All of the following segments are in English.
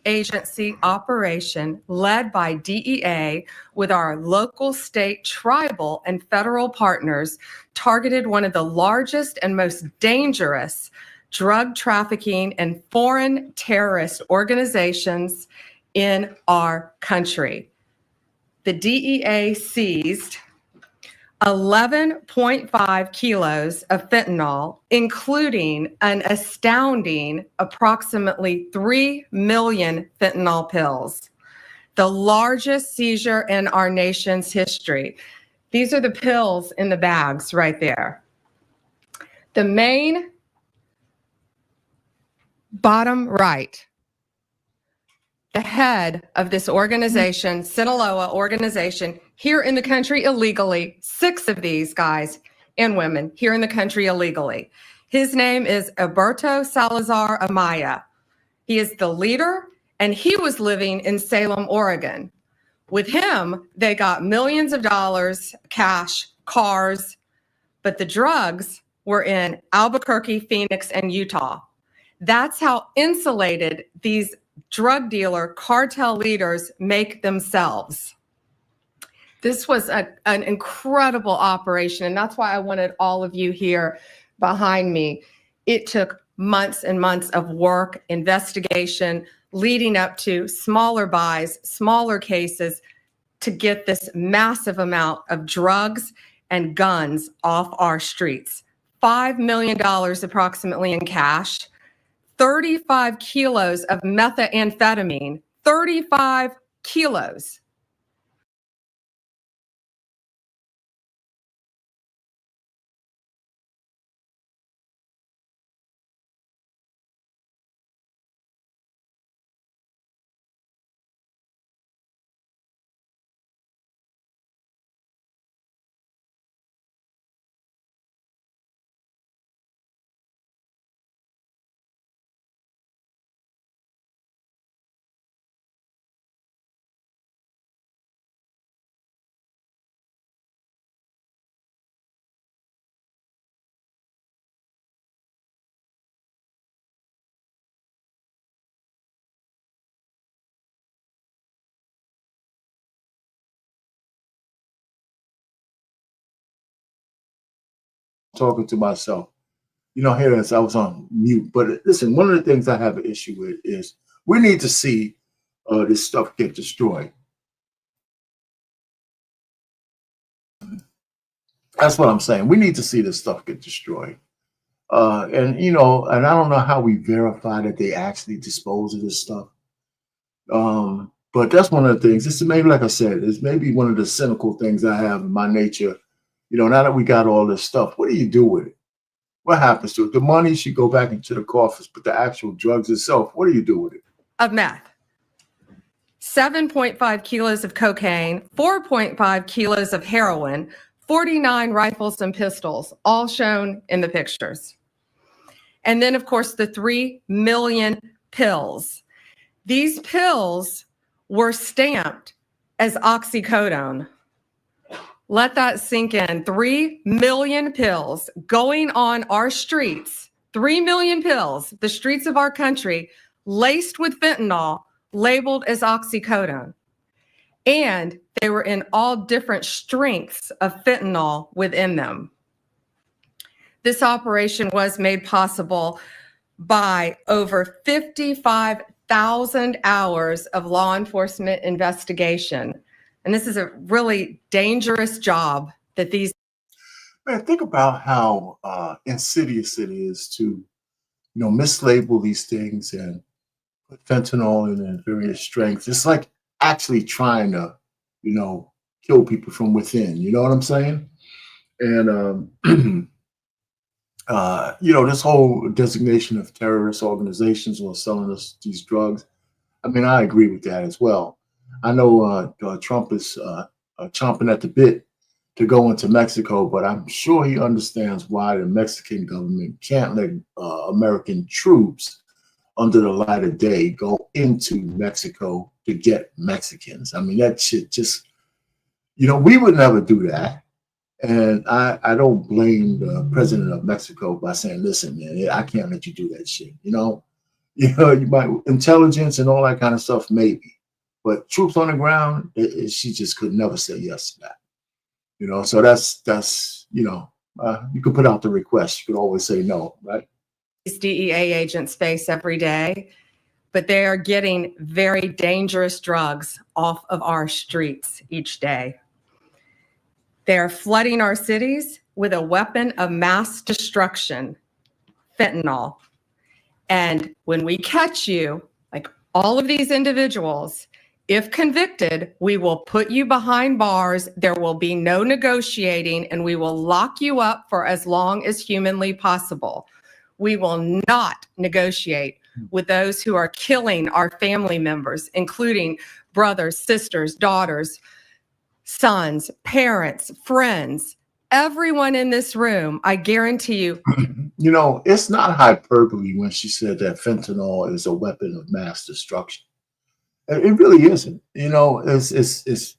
multi-agency operation led by DEA with our local, state, tribal, and federal partners targeted one of the largest and most dangerous drug trafficking and foreign terrorist organizations in our country. The DEA seized 11.5 kilos of fentanyl, including an astounding approximately 3 million fentanyl pills, the largest seizure in our nation's history. These are the pills in the bags right there. The main bottom right, the head of this organization, Sinaloa organization, here in the country illegally, 6 of these guys and women here in the country illegally. His name is Alberto Salazar Amaya. He is the leader, and he was living in Salem, Oregon. With him, they got millions of dollars, cash, cars, but the drugs were in Albuquerque, Phoenix, and Utah. That's how insulated these drug dealer cartel leaders make themselves. This was an incredible operation, and that's why I wanted all of you here behind me. It took months and months of work, investigation, leading up to smaller buys, smaller cases to get this massive amount of drugs and guns off our streets. $5 million approximately in cash, 35 kilos of methamphetamine, 35 kilos. Talking to myself, here as I was on mute. But listen, one of the things I have an issue with is we need to see this stuff get destroyed. That's what I'm saying. We need to see this stuff get destroyed. And I don't know how we verify that they actually dispose of this stuff. But that's one of the things. This is maybe, like I said, it's maybe one of the cynical things I have in my nature. Now that we got all this stuff, what do you do with it? What happens to it? The money should go back into the coffers, but the actual drugs itself, what do you do with it? Of meth. 7.5 kilos of cocaine, 4.5 kilos of heroin, 49 rifles and pistols, all shown in the pictures. And then, of course, the 3 million pills. These pills were stamped as oxycodone. Let that sink in. 3 million pills going on our streets. 3 million pills, the streets of our country, laced with fentanyl, labeled as oxycodone. And they were in all different strengths of fentanyl within them. This operation was made possible by over 55,000 hours of law enforcement investigation. And this is a really dangerous job that these. Man, think about how insidious it is to, mislabel these things and put fentanyl in various strengths. It's like actually trying to, kill people from within. You know what I'm saying? And this whole designation of terrorist organizations or selling us these drugs. I mean, I agree with that as well. I know Trump is chomping at the bit to go into Mexico, but I'm sure he understands why the Mexican government can't let American troops under the light of day go into Mexico to get Mexicans. I mean, that shit just, we would never do that. And I don't blame the president of Mexico by saying, listen, man, I can't let you do that shit. You know, you might intelligence and all that kind of stuff, maybe. But troops on the ground, she just could never say yes to that. You know, so that's you know, you could put out the request. You could always say no, right? These DEA agents face every day, but they are getting very dangerous drugs off of our streets each day. They are flooding our cities with a weapon of mass destruction, fentanyl. And when we catch you, like all of these individuals, if convicted, we will put you behind bars. There will be no negotiating, and we will lock you up for as long as humanly possible. We will not negotiate with those who are killing our family members, including brothers, sisters, daughters, sons, parents, friends, everyone in this room. I guarantee you. You know, it's not hyperbole when she said that fentanyl is a weapon of mass destruction. It really isn't. You know, it's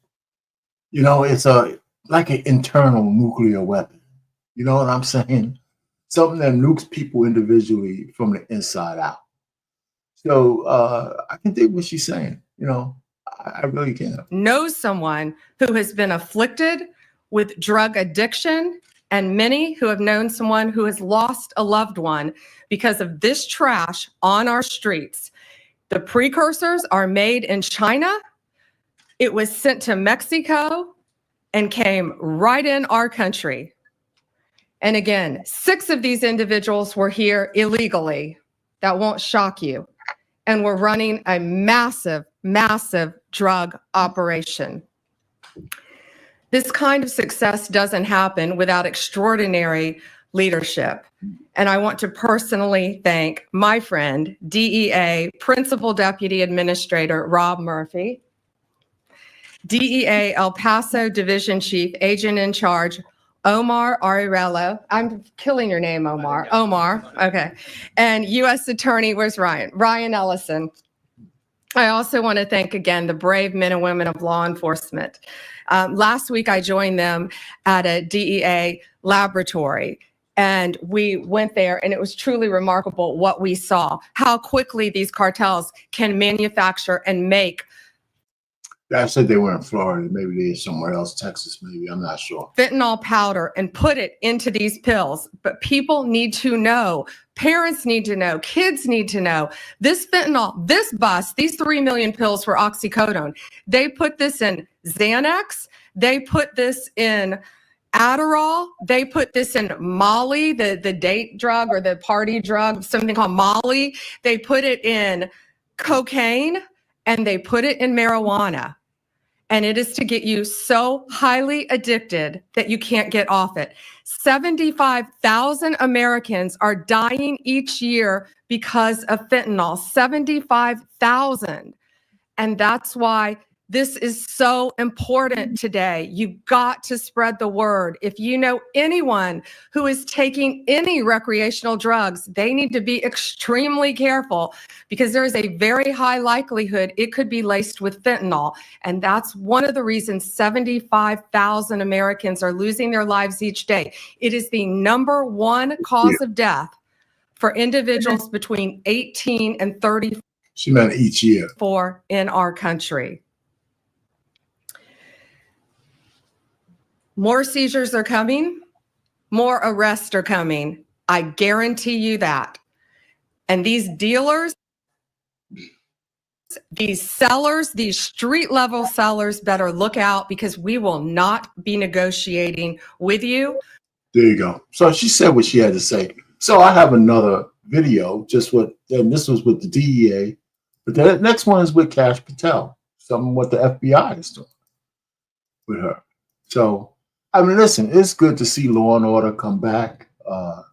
you know, it's a like an internal nuclear weapon. You know what I'm saying? Something that nukes people individually from the inside out. So I can dig what she's saying. You know, I really can. Know someone who has been afflicted with drug addiction, and many who have known someone who has lost a loved one because of this trash on our streets. The precursors are made in China. It was sent to Mexico and came right in our country. And again, 6 of these individuals were here illegally. That won't shock you. And we're running a massive, massive drug operation. This kind of success doesn't happen without extraordinary leadership. And I want to personally thank my friend, DEA Principal Deputy Administrator Rob Murphy, DEA El Paso Division Chief Agent in Charge Omar Ariello. I'm killing your name, Omar. Omar, okay. And U.S. Attorney, where's Ryan? Ryan Ellison. I also want to thank again the brave men and women of law enforcement. Last week, I joined them at a DEA laboratory, and we went there, and it was truly remarkable what we saw, how quickly these cartels can manufacture and make. I said they were in Florida. Maybe they're somewhere else, Texas, maybe. I'm not sure. Fentanyl powder and put it into these pills. But people need to know, parents need to know, kids need to know. This fentanyl, this bus, these 3 million pills for oxycodone, they put this in Xanax. They put this in Adderall. They put this in Molly, the date drug or the party drug, something called Molly. They put it in cocaine, and they put it in marijuana. And it is to get you so highly addicted that you can't get off it. 75,000 Americans are dying each year because of fentanyl. 75,000. And that's why this is so important today. You've got to spread the word. If you know anyone who is taking any recreational drugs, they need to be extremely careful because there is a very high likelihood it could be laced with fentanyl. And that's one of the reasons 75,000 Americans are losing their lives each day. It is the number one cause of death for individuals between 18 and 34 She meant each year in our country. More seizures are coming. More arrests are coming. I guarantee you that. And these dealers, these sellers, these street level sellers better look out because we will not be negotiating with you. There you go. So she said what she had to say. So I have another video, and this was with the DEA, but the next one is with Kash Patel, something what the FBI is doing with her. So, I mean, listen, it's good to see law and order come back to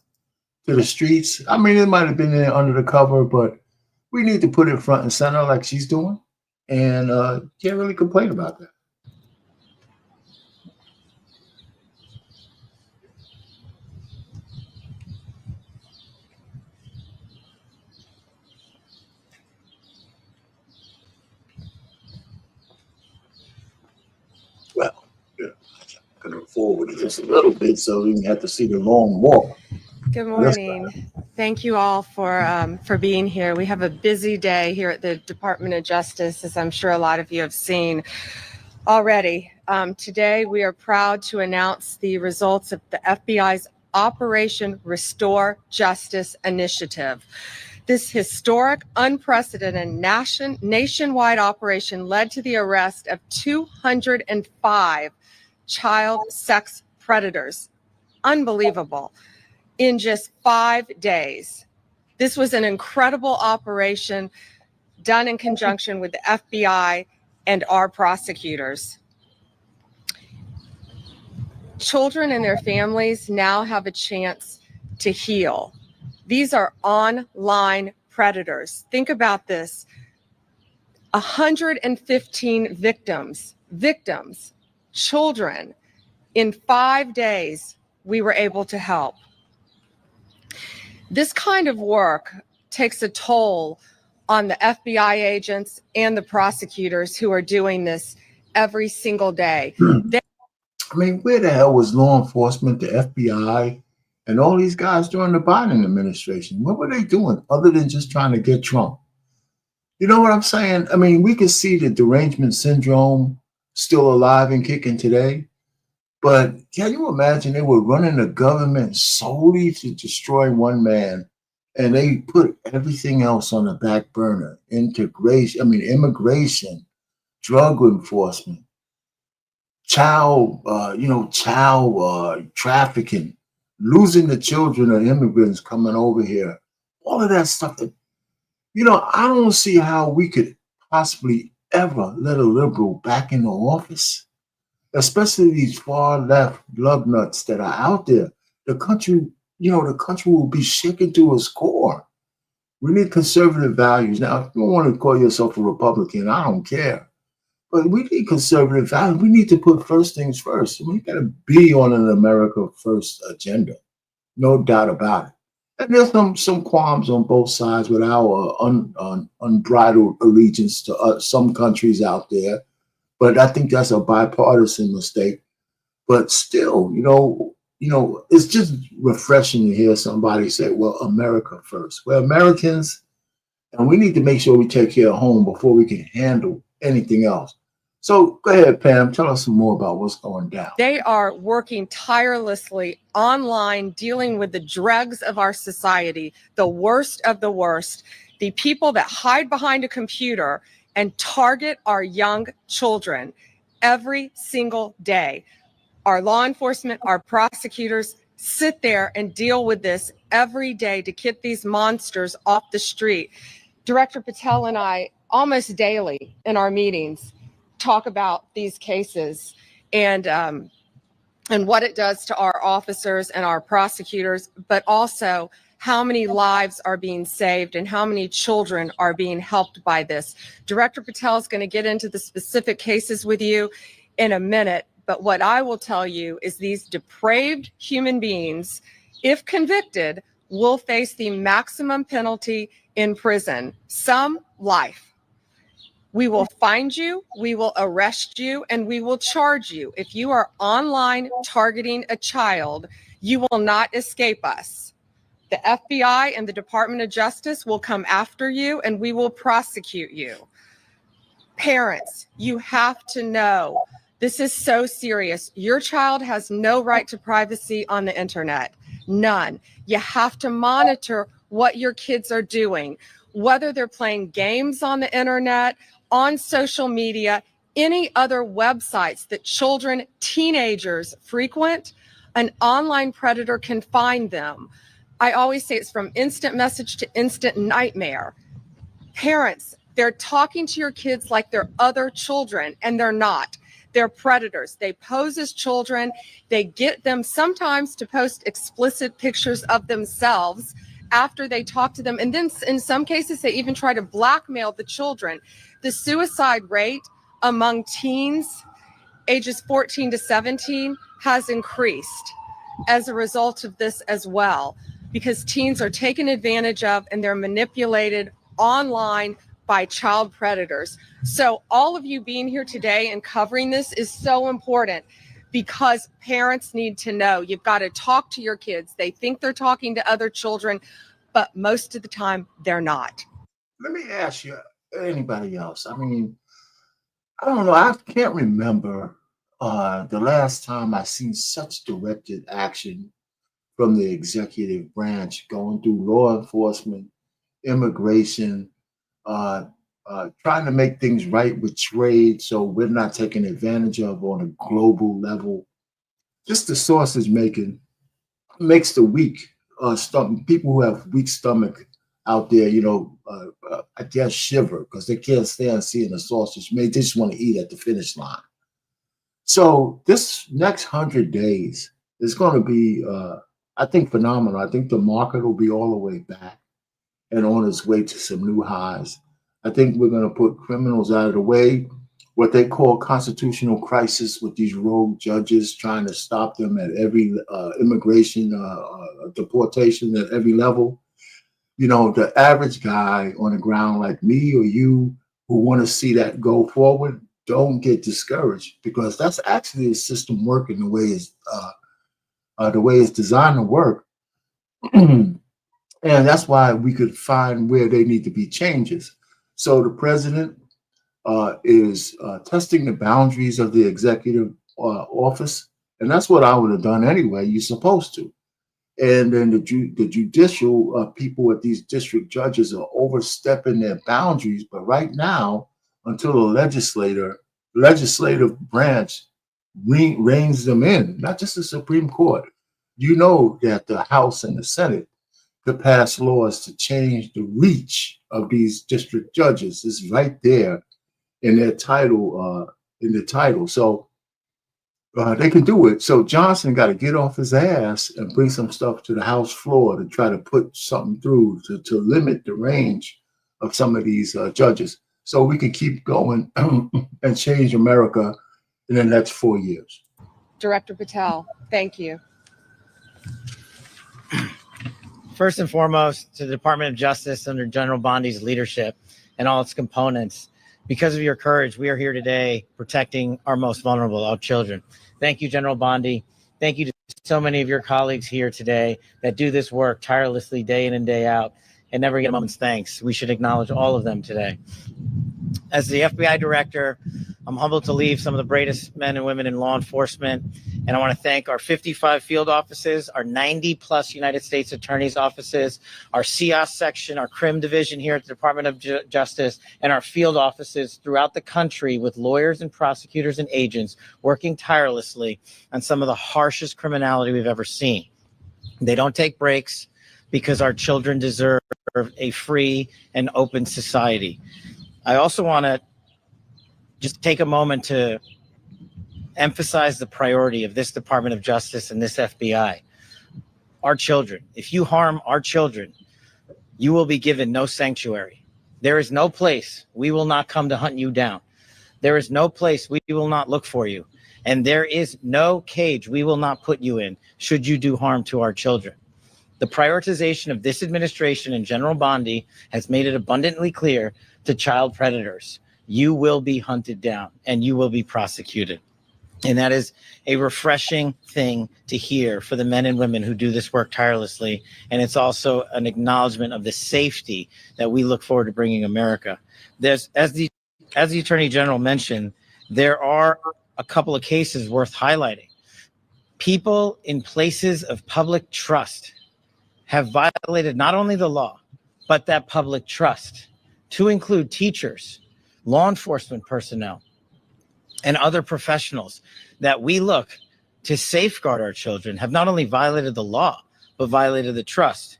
the streets. I mean, it might have been there under the cover, but we need to put it front and center like she's doing, and can't really complain about that. Well, yeah, I'm going to forward it just a little bit so we can have to see the long walk. Good morning. Thank you all for being here. We have a busy day here at the Department of Justice, as I'm sure a lot of you have seen already. Today, we are proud to announce the results of the FBI's Operation Restore Justice initiative. This historic, unprecedented nationwide operation led to the arrest of 205 child sex predators. Unbelievable. In just 5 days. This was an incredible operation done in conjunction with the FBI and our prosecutors. Children and their families now have a chance to heal. These are online predators. Think about this. 115 victims, children. In 5 days, we were able to help. This kind of work takes a toll on the FBI agents and the prosecutors who are doing this every single day. I mean, where the hell was law enforcement, the FBI, and all these guys during the Biden administration? What were they doing other than just trying to get Trump? You know what I'm saying? I mean, we can see the derangement syndrome still alive and kicking today. But can you imagine they were running the government solely to destroy one man, and they put everything else on the back burner? Immigration, drug enforcement, child trafficking, losing the children of immigrants coming over here, all of that stuff. That, I don't see how we could possibly ever let a liberal back into office, especially these far left love nuts that are out there. The country will be shaken to its core. We need conservative values. Now, if you don't want to call yourself a Republican, I don't care. But we need conservative values. We need to put first things first. We got to be on an America first agenda. No doubt about it. And there's some qualms on both sides with our unbridled allegiance to some countries out there. But I think that's a bipartisan mistake. But still, it's just refreshing to hear somebody say, well, America first. We're Americans, and we need to make sure we take care of home before we can handle anything else. So go ahead, Pam, tell us some more about what's going down. They are working tirelessly online, dealing with the dregs of our society, the worst of the worst, the people that hide behind a computer and target our young children every single day. Our law enforcement, our prosecutors sit there and deal with this every day to get these monsters off the street. Director Patel and I almost daily in our meetings talk about these cases and what it does to our officers and our prosecutors, but also how many lives are being saved and how many children are being helped by this. Director Patel is going to get into the specific cases with you in a minute, but what I will tell you is these depraved human beings, if convicted, will face the maximum penalty in prison, some life. We will find you, we will arrest you, and we will charge you. If you are online targeting a child, you will not escape us. The FBI and the Department of Justice will come after you, and we will prosecute you. Parents, you have to know this is so serious. Your child has no right to privacy on the internet. None. You have to monitor what your kids are doing, whether they're playing games on the internet, on social media, any other websites that children, teenagers frequent, an online predator can find them. I always say it's from instant message to instant nightmare. Parents, they're talking to your kids like they're other children, and they're not. They're predators. They pose as children. They get them sometimes to post explicit pictures of themselves after they talk to them. And then in some cases, they even try to blackmail the children. The suicide rate among teens ages 14 to 17 has increased as a result of this as well, because teens are taken advantage of and they're manipulated online by child predators. So all of you being here today and covering this is so important, because parents need to know. You've got to talk to your kids. They think they're talking to other children. but most of the time they're not. Let me ask you, anybody else? I mean, I don't know. I can't remember the last time I seen such directed action from the executive branch going through law enforcement, immigration, uh, trying to make things right with trade so we're not taken advantage of on a global level. Just the sausage making makes the weak stomach, people who have weak stomach out there, I guess shiver because they can't stand seeing the sausage made. They just want to eat at the finish line. So this next 100 days is going to be, I think, phenomenal. I think the market will be all the way back and on its way to some new highs. I think we're going to put criminals out of the way, what they call constitutional crisis with these rogue judges trying to stop them at every immigration deportation at every level. You know, the average guy on the ground like me or you who want to see that go forward, don't get discouraged because that's actually a system working the way it's designed to work. And that's why we could find where they need to be changes. So the president is testing the boundaries of the executive office. And that's what I would have done anyway. You're supposed to. And then the judicial people at these district judges are overstepping their boundaries. But right now, until the legislative branch reins them in, not just the Supreme Court, you know that the House and the Senate could pass laws to change the reach of these district judges. It's right there in their title, So they can do it. So Johnson got to get off his ass and bring some stuff to the House floor to try to put something through to limit the range of some of these judges, so we can keep going and change America in the next 4 years. Director Patel, thank you. First and foremost, to the Department of Justice under General Bondi's leadership and all its components, because of your courage, we are here today protecting our most vulnerable, our children. Thank you, General Bondi. Thank you to so many of your colleagues here today that do this work tirelessly day in and day out and never get a moment's thanks. We should acknowledge all of them today. As the FBI director, I'm humbled to leave some of the bravest men and women in law enforcement. And I want to thank our 55 field offices, our 90 plus United States attorneys offices, our CIOS section, our CRIM division here at the Department of Justice, and our field offices throughout the country with lawyers and prosecutors and agents working tirelessly on some of the harshest criminality we've ever seen. They don't take breaks because our children deserve a free and open society. I also want to just take a moment to emphasize the priority of this Department of Justice and this FBI. Our children. If you harm our children, you will be given no sanctuary. There is no place we will not come to hunt you down. There is no place we will not look for you. And there is no cage we will not put you in should you do harm to our children. The prioritization of this administration and General Bondi has made it abundantly clear to child predators. You will be hunted down and you will be prosecuted. And that is a refreshing thing to hear for the men and women who do this work tirelessly. And it's also an acknowledgement of the safety that we look forward to bringing America. As the Attorney General mentioned, there are a couple of cases worth highlighting. People in places of public trust have violated not only the law, but that public trust, to include teachers, law enforcement personnel, and other professionals that we look to safeguard our children have not only violated the law, but violated the trust.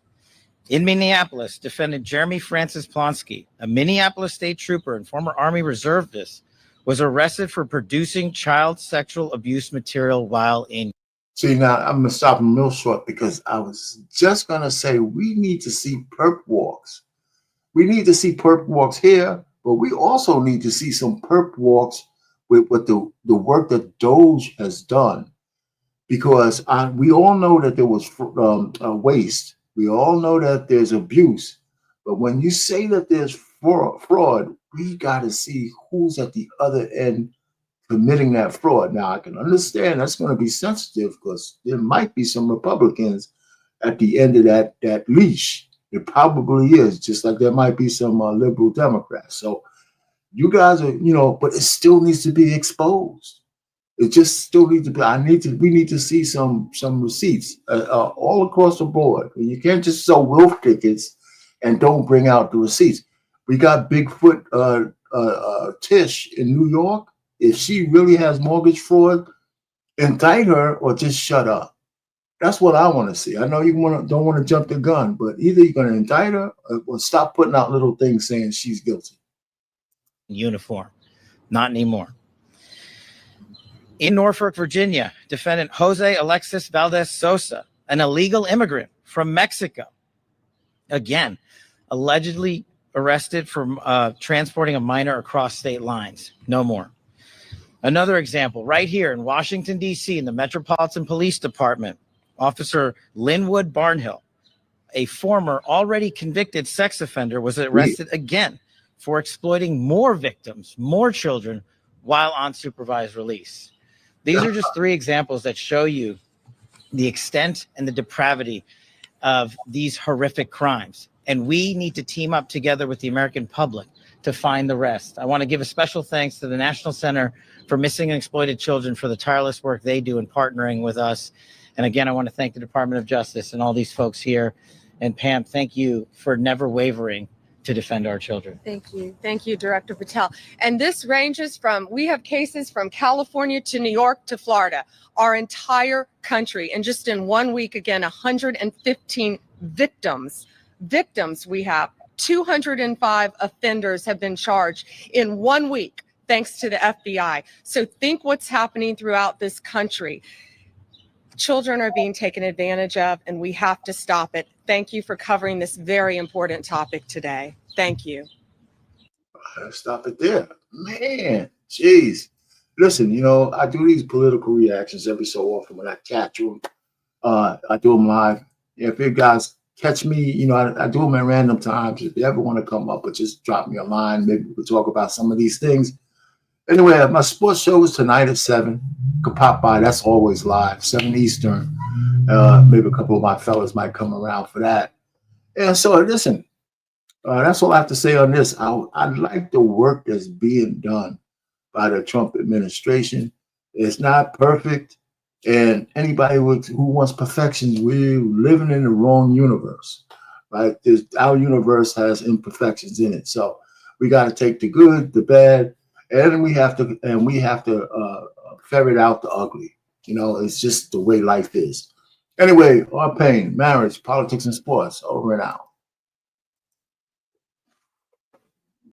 In Minneapolis, defendant Jeremy Francis Plonsky, a Minneapolis state trooper and former Army reservist, was arrested for producing child sexual abuse material while in. See, now I'm going to stop him real short because I was just going to say we need to see perp walks. We need to see perp walks here, but we also need to see some perp walks with the work that Doge has done, because we all know that there was waste. We all know that there's abuse. But when you say that there's fraud, we got to see who's at the other end committing that fraud. Now, I can understand that's going to be sensitive because there might be some Republicans at the end of that leash, It probably is, just like there might be some liberal Democrats. So you guys are, but it still needs to be exposed. It just still needs to be. We need to see some receipts all across the board. You can't just sell wolf tickets and don't bring out the receipts. We got Bigfoot Tish in New York. If she really has mortgage fraud, indict her or just shut up. That's what I want to see. I know you don't want to jump the gun, but either you're going to indict her or stop putting out little things saying she's guilty. Uniform, not anymore. In Norfolk, Virginia, defendant Jose Alexis Valdez Sosa, an illegal immigrant from Mexico, again, allegedly arrested for transporting a minor across state lines. No more. Another example, right here in Washington, D.C., in the Metropolitan Police Department, Officer Linwood Barnhill, a former already convicted sex offender, was arrested again for exploiting more victims, more children, while on supervised release. These are just three examples that show you the extent and the depravity of these horrific crimes. And we need to team up together with the American public to find the rest. I want to give a special thanks to the National Center for Missing and Exploited Children for the tireless work they do in partnering with us. And again, I want to thank the Department of Justice and all these folks here. And Pam, thank you for never wavering to defend our children. Thank you. Thank you, Director Patel. And this ranges from, we have cases from California to New York to Florida, our entire country. And just in 1 week, again, 115 victims we have. 205 offenders have been charged in 1 week, thanks to the FBI. So think what's happening throughout this country. Children are being taken advantage of, and we have to stop it. Thank you for covering this very important topic today. Thank you. Stop it there. Man, jeez. Listen, I do these political reactions every so often when I catch them. I do them live. If you guys catch me, I do them at random times. If you ever want to come up, but just drop me a line. Maybe we could talk about some of these things. Anyway, my sports show is tonight at 7. You can pop by. That's always live, 7 Eastern. Maybe a couple of my fellas might come around for that. And so, listen, that's all I have to say on this. I like the work that's being done by the Trump administration. It's not perfect. And anybody who wants perfections, we're living in the wrong universe, right? Our universe has imperfections in it. So we got to take the good, the bad, and we have to ferret out the ugly. It's just the way life is. Anyway, our pain, marriage, politics, and sports. Over and out.